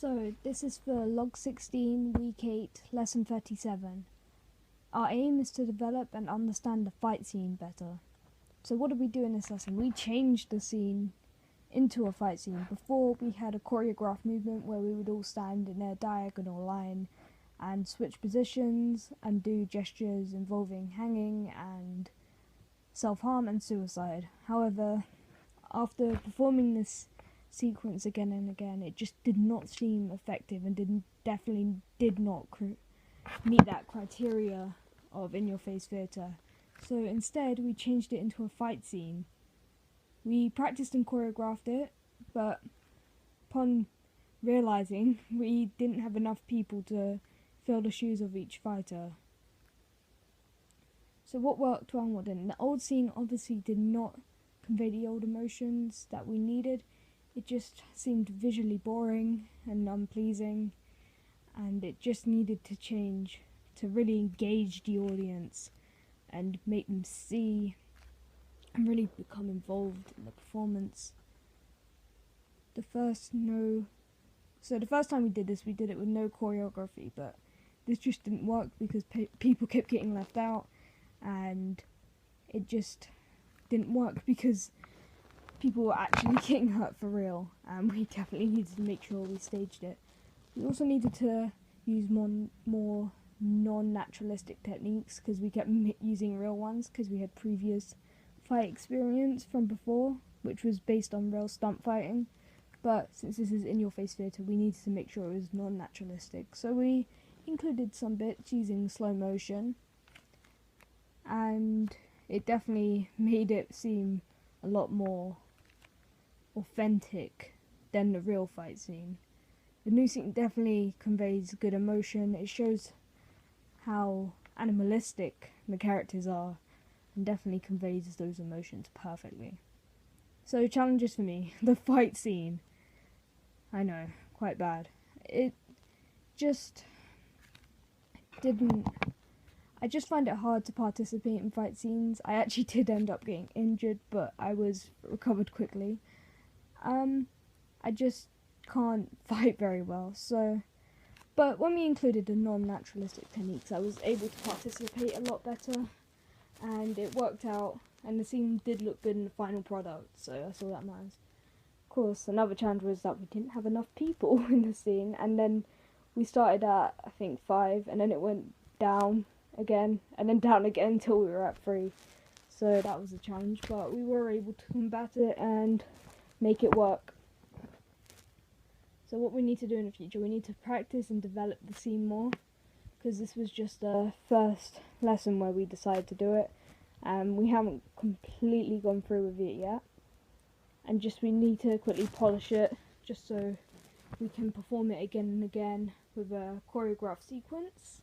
So, this is for Log 16, Week 8, Lesson 37. Our aim is to develop and understand the fight scene better. So what did we do in this lesson? We changed the scene into a fight scene. Before, we had a choreographed movement where we would all stand in a diagonal line and switch positions and do gestures involving hanging and self-harm and suicide. However, after performing this sequence again and again, it just did not seem effective and definitely did not meet that criteria of in-your-face theatre. So instead, we changed it into a fight scene. We practiced and choreographed it, but upon realising we didn't have enough people to fill the shoes of each fighter. So what worked well and what didn't? The old scene obviously did not convey the old emotions that we needed. It just seemed visually boring and unpleasing, and it just needed to change to really engage the audience and make them see and really become involved in the performance. The first time we did this, we did it with no choreography, but this just didn't work because people kept getting left out, and it just didn't work because people were actually getting hurt for real, and we definitely needed to make sure we staged it. We also needed to use more non-naturalistic techniques because we kept using real ones because we had previous fight experience from before, which was based on real stunt fighting. But since this is in-your-face theatre, we needed to make sure it was non-naturalistic. So we included some bits using slow motion, and it definitely made it seem a lot more authentic than the real fight scene. The new scene definitely conveys good emotion. It shows how animalistic the characters are and definitely conveys those emotions perfectly. So challenges for me. The fight scene. I know, quite bad. It just didn't... I just find it hard to participate in fight scenes. I actually did end up getting injured, but I was recovered quickly. I just can't fight very well, so... But when we included the non-naturalistic techniques, I was able to participate a lot better, and it worked out, and the scene did look good in the final product, so that's all that matters. Of course, another challenge was that we didn't have enough people in the scene, and then we started at, I think, 5, and then it went down again, and then down again until we were at 3. So that was a challenge, but we were able to combat it and make it work. So what we need to do in the future, we need to practice and develop the scene more, because this was just the first lesson where we decided to do it, and we haven't completely gone through with it yet, and just we need to quickly polish it, just so we can perform it again and again with a choreographed sequence.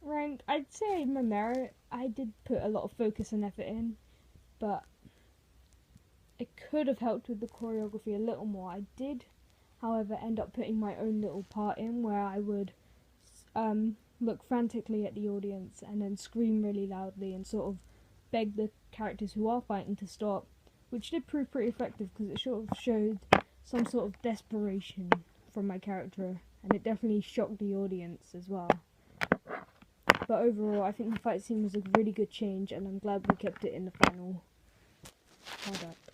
And I'd say my merit, I did put a lot of focus and effort in, but it could have helped with the choreography a little more. I did, however, end up putting my own little part in where I would look frantically at the audience and then scream really loudly and sort of beg the characters who are fighting to stop, which did prove pretty effective because it sort of showed some sort of desperation from my character, and it definitely shocked the audience as well. But overall, I think the fight scene was a really good change, and I'm glad we kept it in the final product.